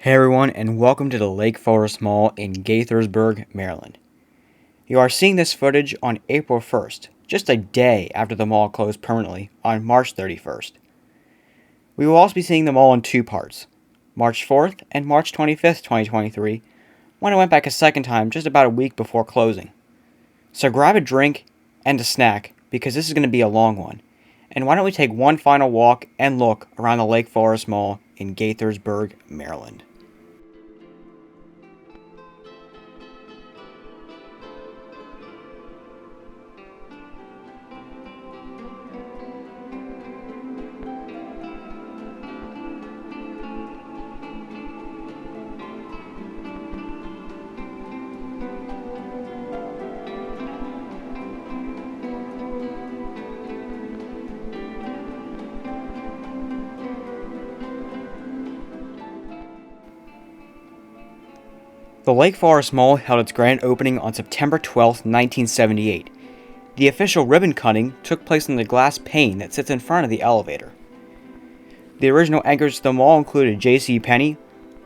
Hey everyone, and welcome to the Lakeforest Mall in Gaithersburg, Maryland. You are seeing this footage on April 1st, just a day after the mall closed permanently on March 31st. We will also be seeing the mall in two parts, March 4th and March 25th, 2023, when it went back a second time just about a week before closing. So grab a drink and a snack, because this is going to be a long one, and why don't we take one final walk and look around the Lakeforest Mall in Gaithersburg, Maryland. The Lakeforest Mall held its grand opening on September 12, 1978. The official ribbon cutting took place in the glass pane that sits in front of the elevator. The original anchors to the mall included JCPenney,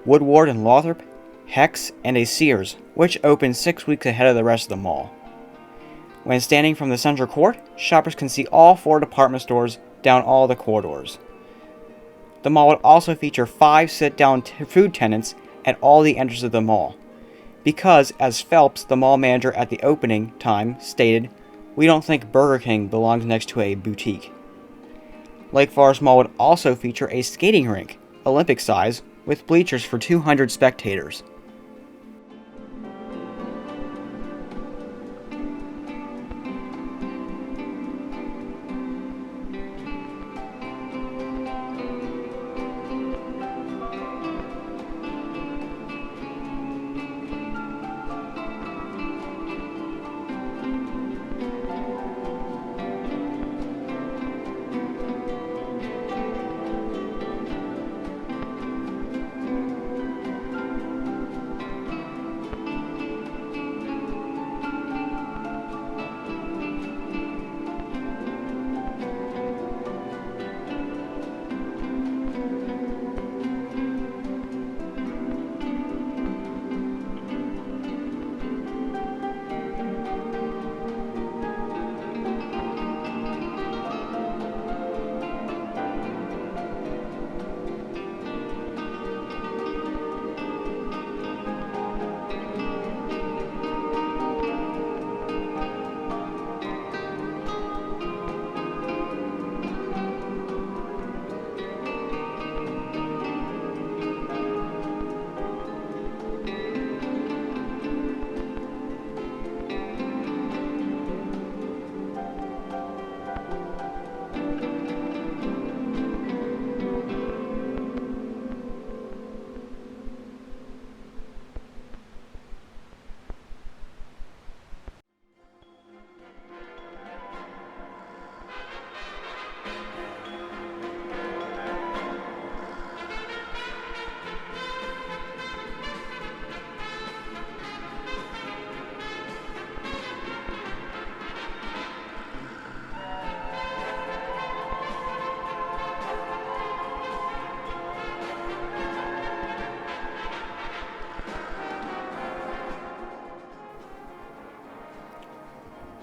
Woodward and Lothrop, Hex, and a Sears, which opened 6 weeks ahead of the rest of the mall. When standing from the central court, shoppers can see all four department stores down all the corridors. The mall would also feature 5 sit-down food tenants at all the entrances of the mall. Because, as Phelps, the mall manager at the opening time, stated, "We don't think Burger King belongs next to a boutique." Lakeforest Mall would also feature a skating rink, Olympic size, with bleachers for 200 spectators.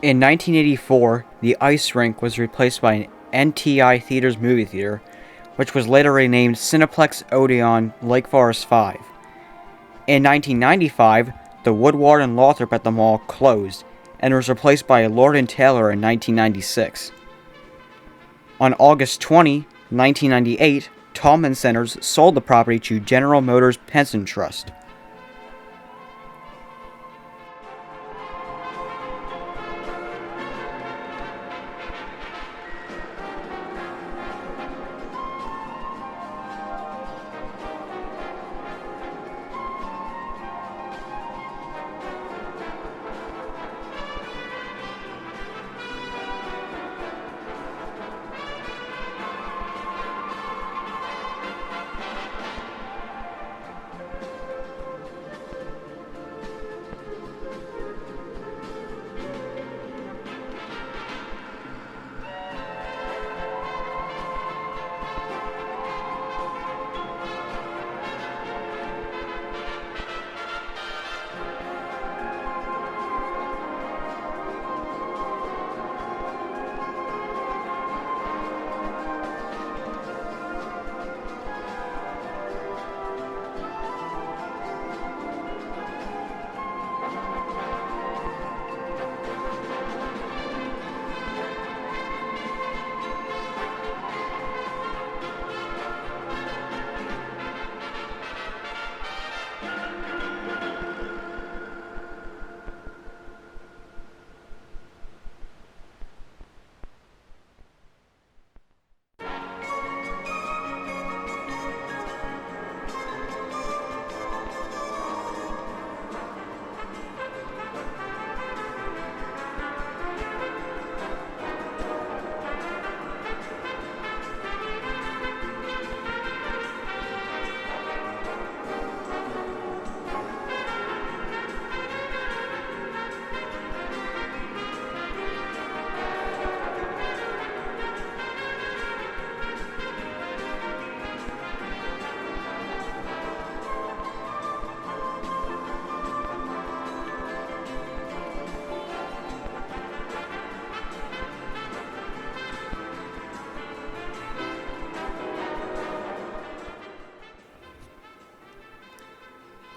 In 1984, the ice rink was replaced by an NTI Theaters movie theater, which was later renamed Cineplex Odeon Lakeforest 5. In 1995, the Woodward and Lothrop at the mall closed and was replaced by a Lord & Taylor in 1996. On August 20, 1998, Tallman Centers sold the property to General Motors Pension Trust.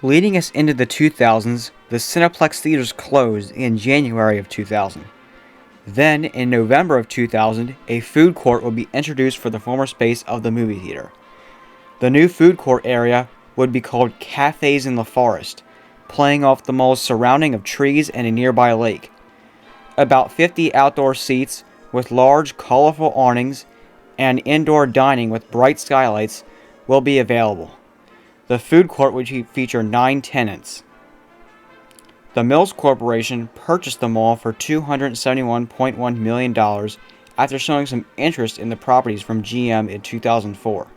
Leading us into the 2000s, the Cineplex theaters closed in January of 2000. Then, in November of 2000, a food court would be introduced for the former space of the movie theater. The new food court area would be called Cafes in the Forest, playing off the mall's surrounding of trees and a nearby lake. About 50 outdoor seats with large, colorful awnings and indoor dining with bright skylights will be available. The food court would feature 9 tenants. The Mills Corporation purchased the mall for $271.1 million after showing some interest in the properties from GM in 2004.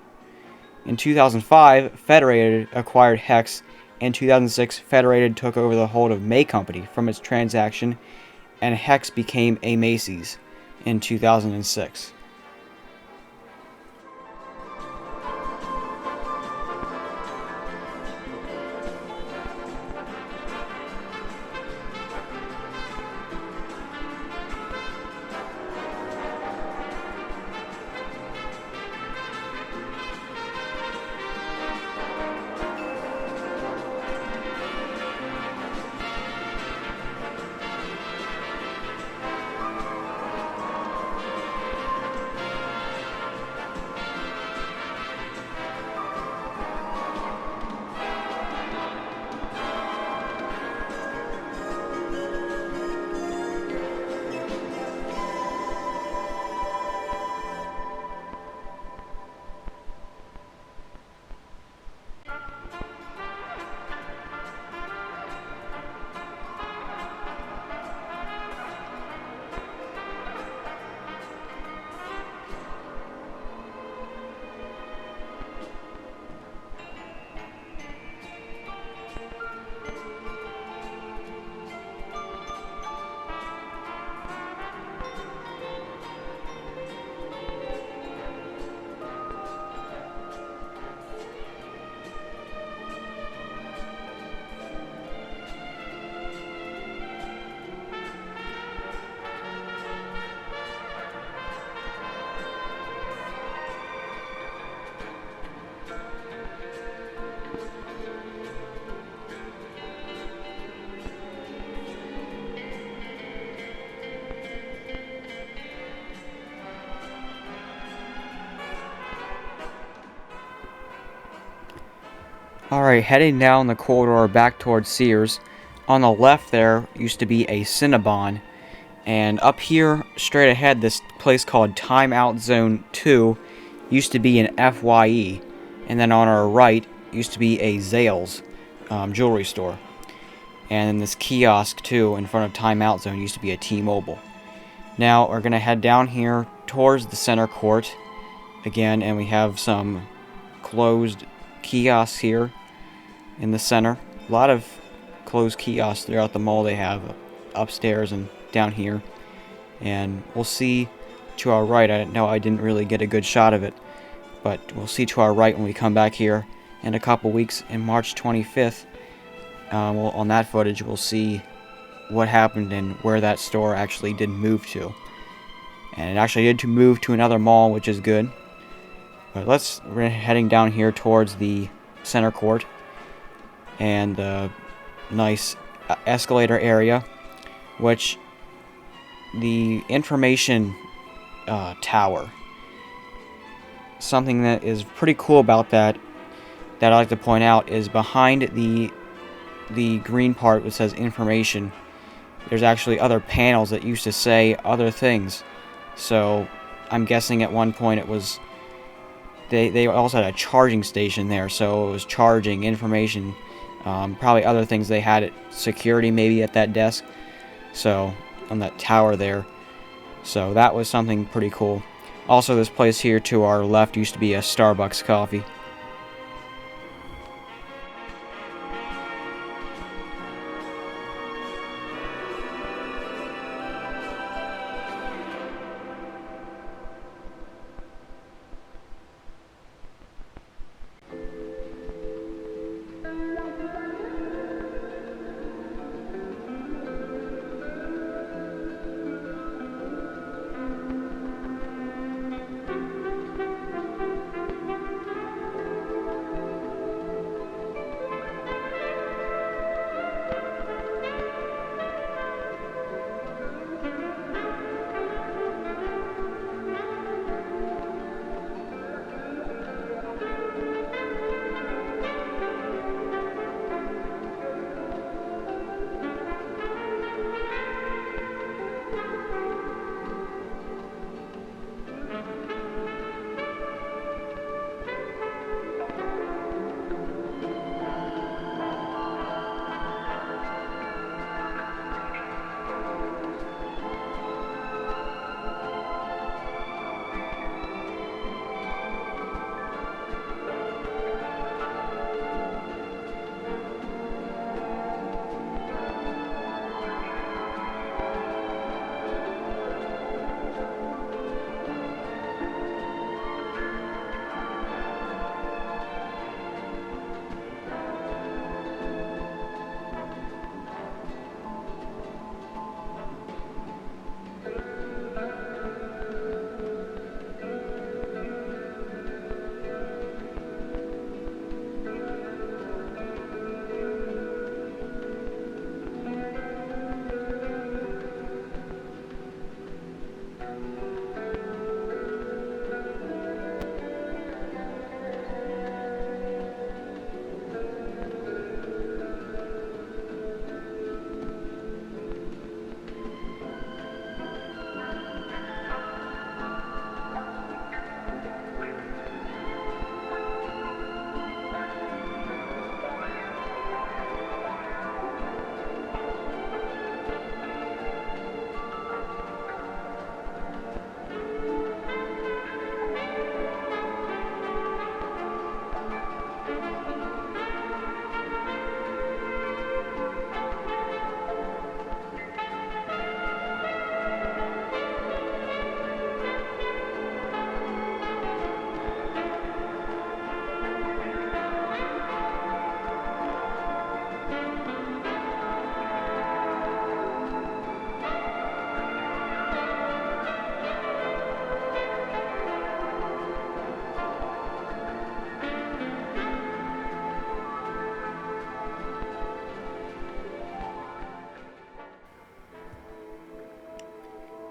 In 2005, Federated acquired Hex. In 2006, Federated took over the hold of May Company from its transaction, and Hex became a Macy's in 2006. Alright, heading down the corridor back towards Sears. On the left there used to be a Cinnabon. And up here, straight ahead, this place called Timeout Zone 2 used to be an FYE. And then on our right used to be a Zales jewelry store. And then this kiosk too in front of Timeout Zone used to be a T-Mobile. Now we're going to head down here towards the center court again, and we have some closed kiosks here in the center. A lot of closed kiosks throughout the mall they have upstairs and down here. And we'll see to our right, I know I didn't really get a good shot of it, but we'll see to our right when we come back here in a couple weeks in March 25th. On that footage we'll see what happened and where that store actually did move to. And it actually did to move to another mall, which is good. But we're heading down here towards the center court and the nice escalator area, which the information tower. Something that is pretty cool about that I'd like to point out is behind the green part which says information, there's actually other panels that used to say other things. So I'm guessing at one point it was they also had a charging station there, so it was charging information, probably other things they had at security maybe at that desk, so on that tower there. So that was something pretty cool. Also, this place here to our left used to be a Starbucks coffee.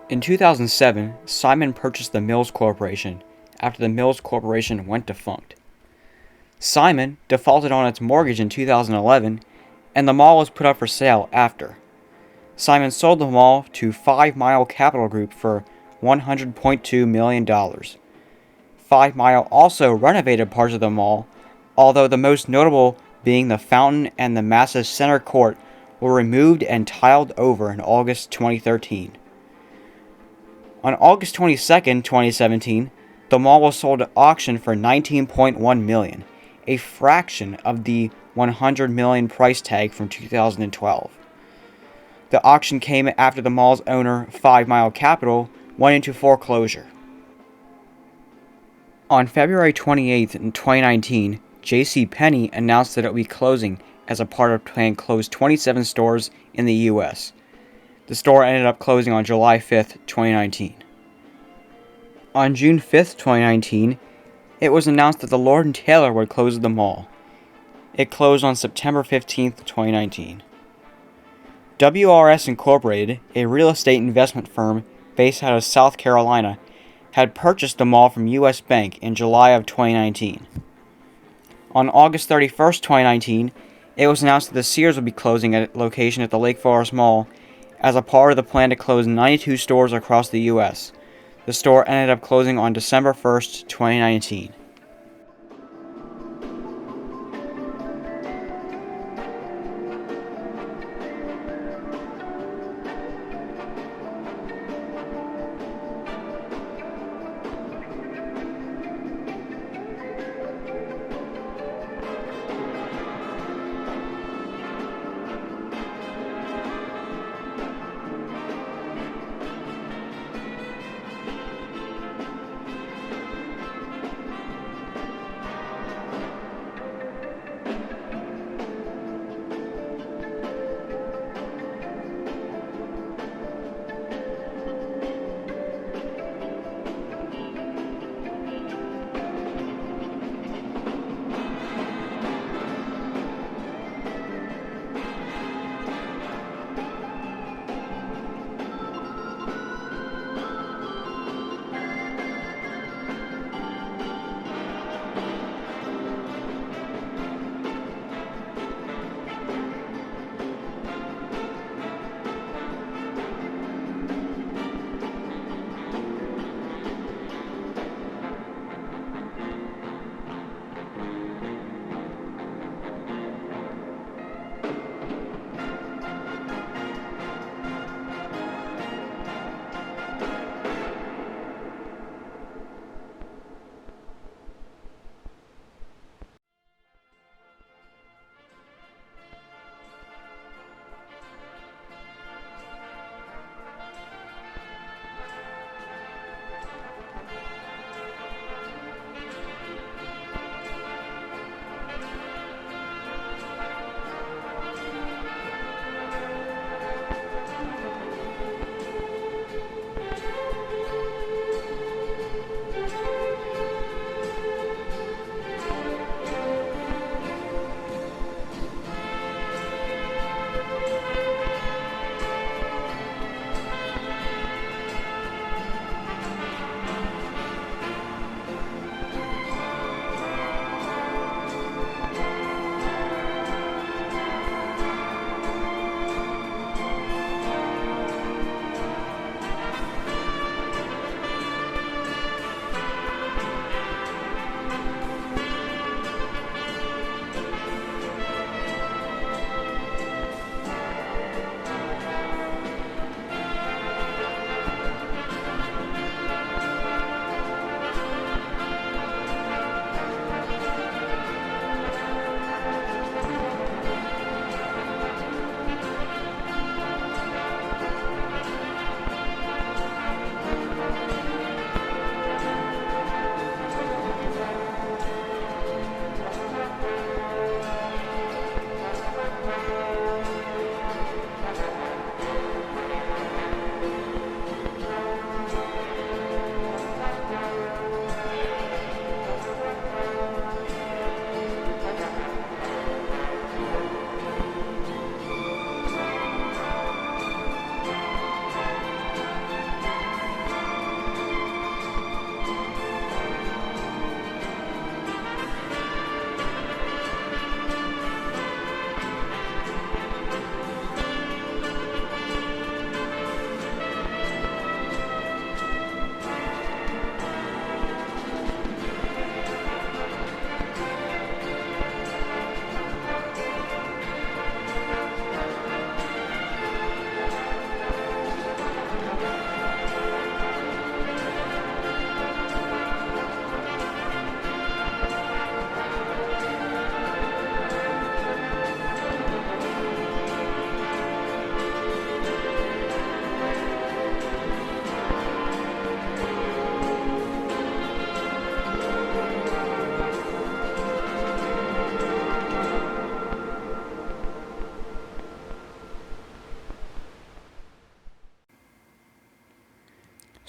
In 2007, Simon purchased the Mills Corporation after the Mills Corporation went defunct. Simon defaulted on its mortgage in 2011, and the mall was put up for sale after. Simon sold the mall to 5 Mile Capital Group for $100.2 million. 5 Mile also renovated parts of the mall, although the most notable being the fountain and the massive center court were removed and tiled over in August 2013. On August 22, 2017, the mall was sold at auction for $19.1 million, a fraction of the $100 million price tag from 2012. The auction came after the mall's owner, 5 Mile Capital, went into foreclosure. On February 28, 2019, JCPenney announced that it would be closing as a part of a plan to close 27 stores in the U.S. The store ended up closing on July 5, 2019. On June 5, 2019, it was announced that the Lord & Taylor would close the mall. It closed on September 15, 2019. WRS Incorporated, a real estate investment firm based out of South Carolina, had purchased the mall from U.S. Bank in July of 2019. On August 31, 2019, it was announced that the Sears would be closing at a location at the Lakeforest Mall as a part of the plan to close 92 stores across the U.S. The store ended up closing on December 1, 2019.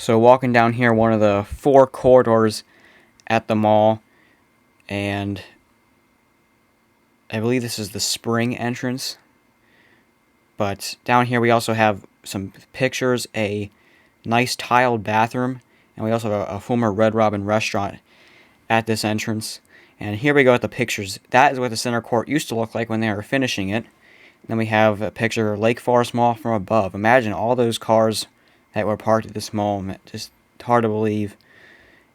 So walking down here, one of the 4 corridors at the mall, and I believe this is the spring entrance. But down here we also have some pictures, a nice tiled bathroom, and we also have a former Red Robin restaurant at this entrance. And here we go at the pictures. That is what the center court used to look like when they were finishing it. Then we have a picture of Lakeforest Mall from above. Imagine all those cars that were parked at this mall. Just hard to believe.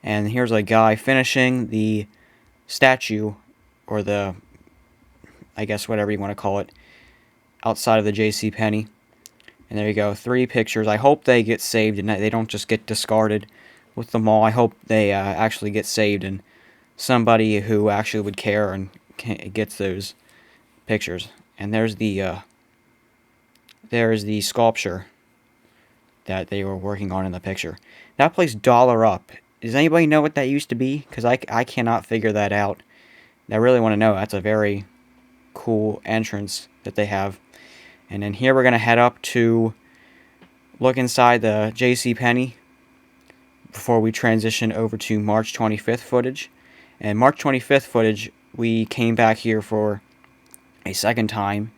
And here's a guy finishing the statue, or the, I guess whatever you want to call it, outside of the JCPenney. And there you go, 3 pictures. I hope they get saved and they don't just get discarded with the mall. I hope they actually get saved and somebody who actually would care and gets those pictures. And there's the sculpture that they were working on in the picture. That place Dollar Up. Does anybody know what that used to be? Because I cannot figure that out. I really want to know. That's a very cool entrance that they have. And then here we're going to head up to look inside the JCPenney before we transition over to March 25th footage. And March 25th footage, we came back here for a second time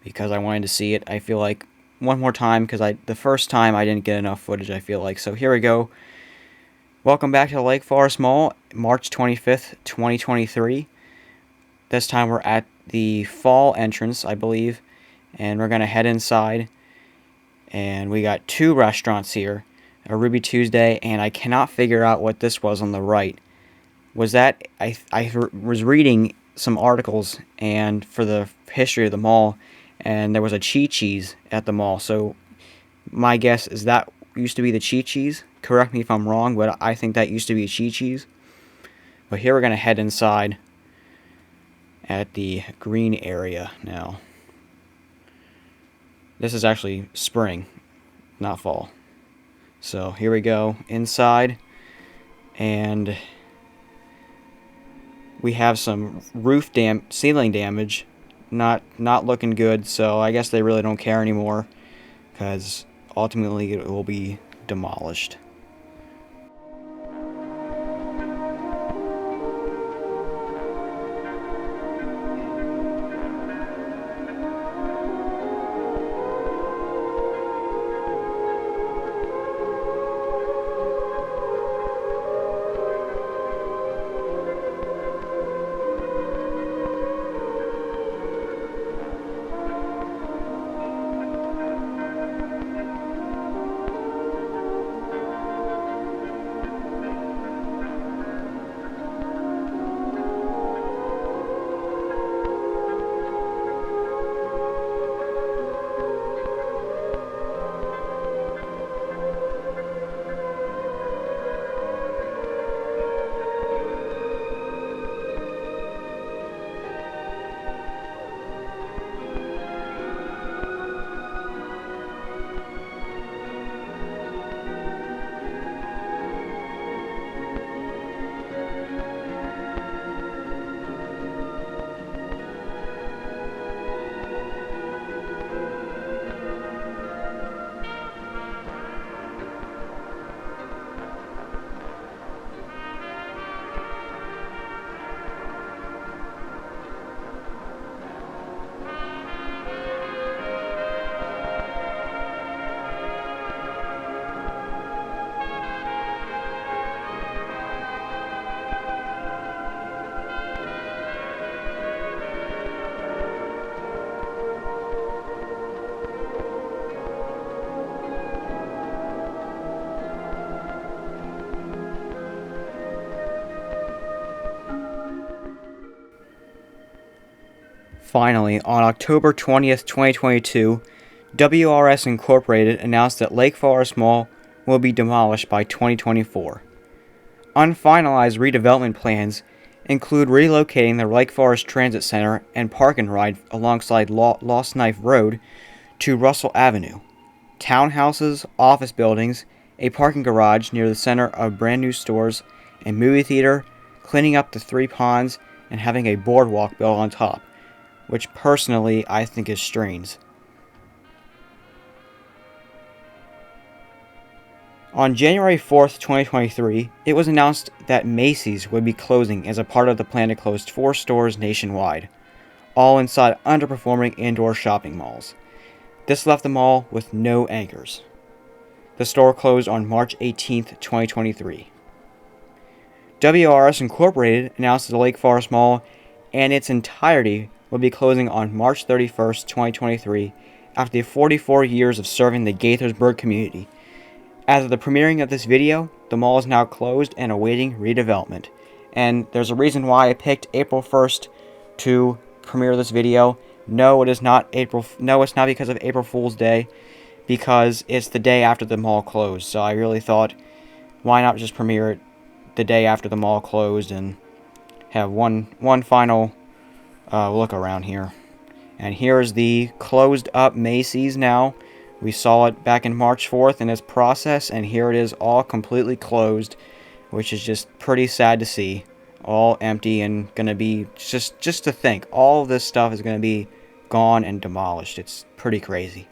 because I wanted to see it. I feel like one more time because the first time I didn't get enough footage, I feel like. So here we go. Welcome back to the Lakeforest Mall, March 25th, 2023. This time we're at the fall entrance, I believe, and we're going to head inside. And we got 2 restaurants here, a Ruby Tuesday, and I cannot figure out what this was on the right. Was that, I was reading some articles and for the history of the mall, and there was a Chi-Chi's at the mall. So my guess is that used to be the Chi-Chi's. Correct me if I'm wrong, but I think that used to be a Chi-Chi's. But here we're going to head inside at the green area now. This is actually spring, not fall. So here we go inside, and we have some ceiling damage, not looking good. So I guess they really don't care anymore, because ultimately it will be demolished. Finally, on October 20th, 2022, WRS Incorporated announced that Lakeforest Mall will be demolished by 2024. Unfinalized redevelopment plans include relocating the Lakeforest Transit Center and Park and Ride alongside Lost Knife Road to Russell Avenue, townhouses, office buildings, a parking garage near the center of brand new stores, a movie theater, cleaning up the 3 ponds, and having a boardwalk built on top, which personally I think is strange. On January 4th, 2023, it was announced that Macy's would be closing as a part of the plan to close 4 stores nationwide, all inside underperforming indoor shopping malls. This left the mall with no anchors. The store closed on March 18th, 2023. WRS Incorporated announced that the Lakeforest Mall and its entirety would be closing on March 31st, 2023, after the 44 years of serving the Gaithersburg community. As of the premiering of this video, the mall is now closed and awaiting redevelopment. And there's a reason why I picked April 1st to premiere this video. No, it's not because of April Fool's Day, because it's the day after the mall closed. So I really thought, why not just premiere it the day after the mall closed and have one final look around here. And here's the closed up Macy's now. We saw it back in March 4th in its process, and here it is all completely closed, which is just pretty sad to see. All empty and going to be, just to think, all of this stuff is going to be gone and demolished. It's pretty crazy.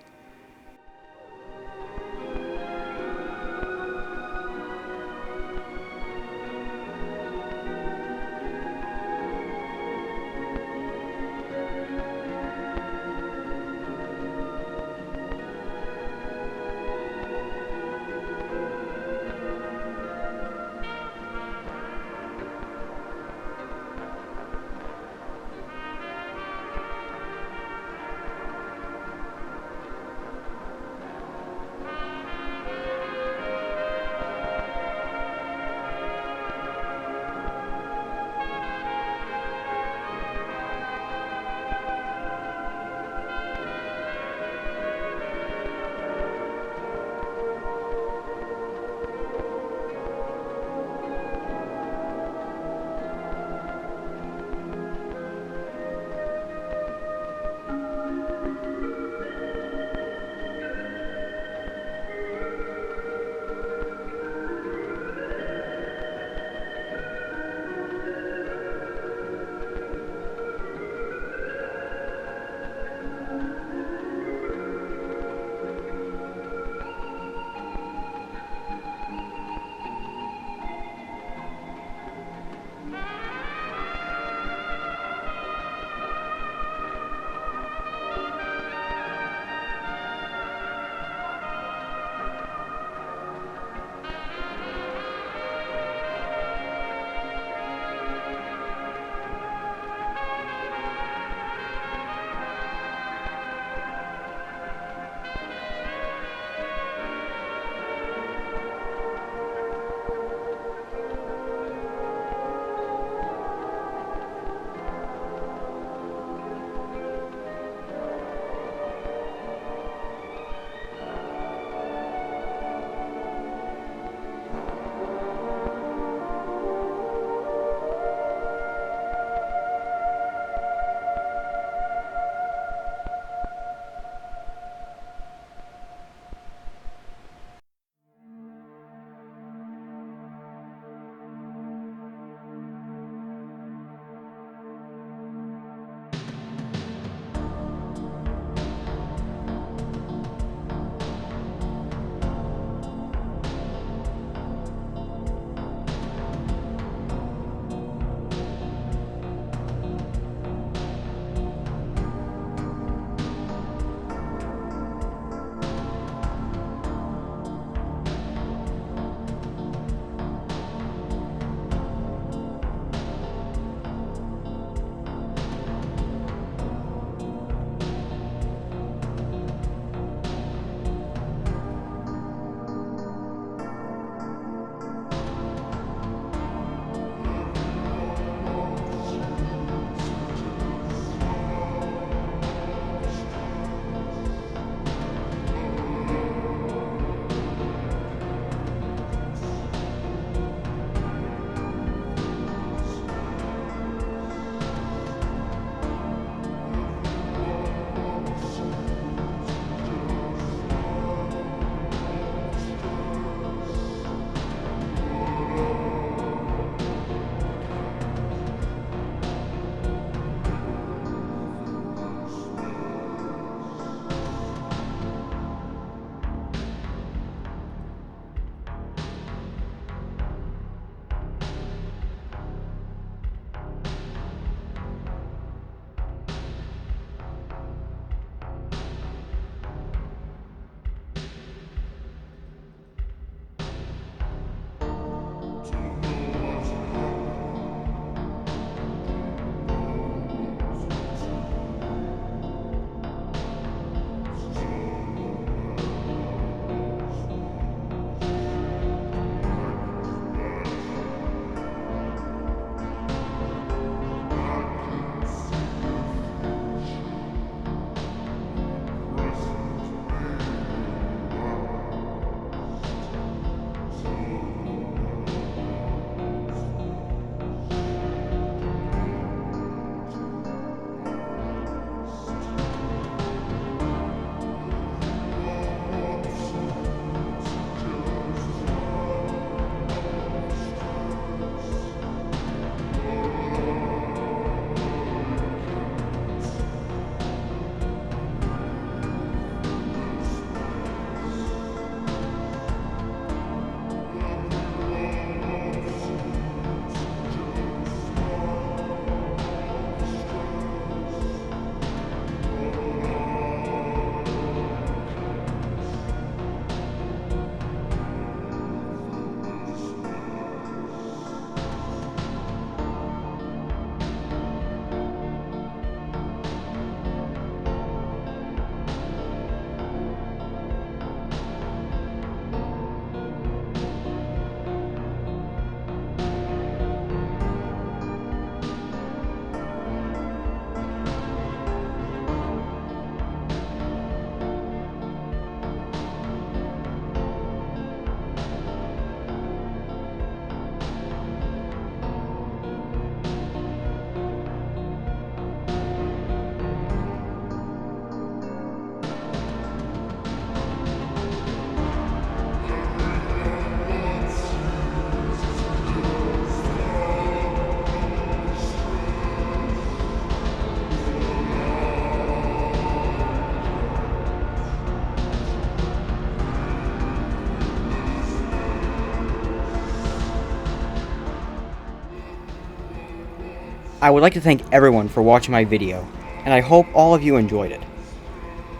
I would like to thank everyone for watching my video, and I hope all of you enjoyed it.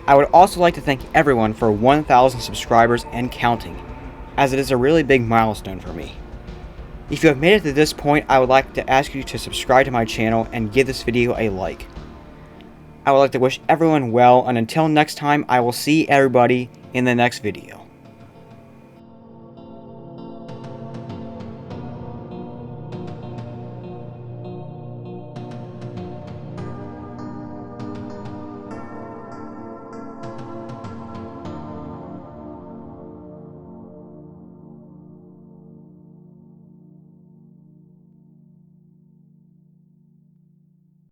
I would also like to thank everyone for 1,000 subscribers and counting, as it is a really big milestone for me. If you have made it to this point, I would like to ask you to subscribe to my channel and give this video a like. I would like to wish everyone well, and until next time, I will see everybody in the next video.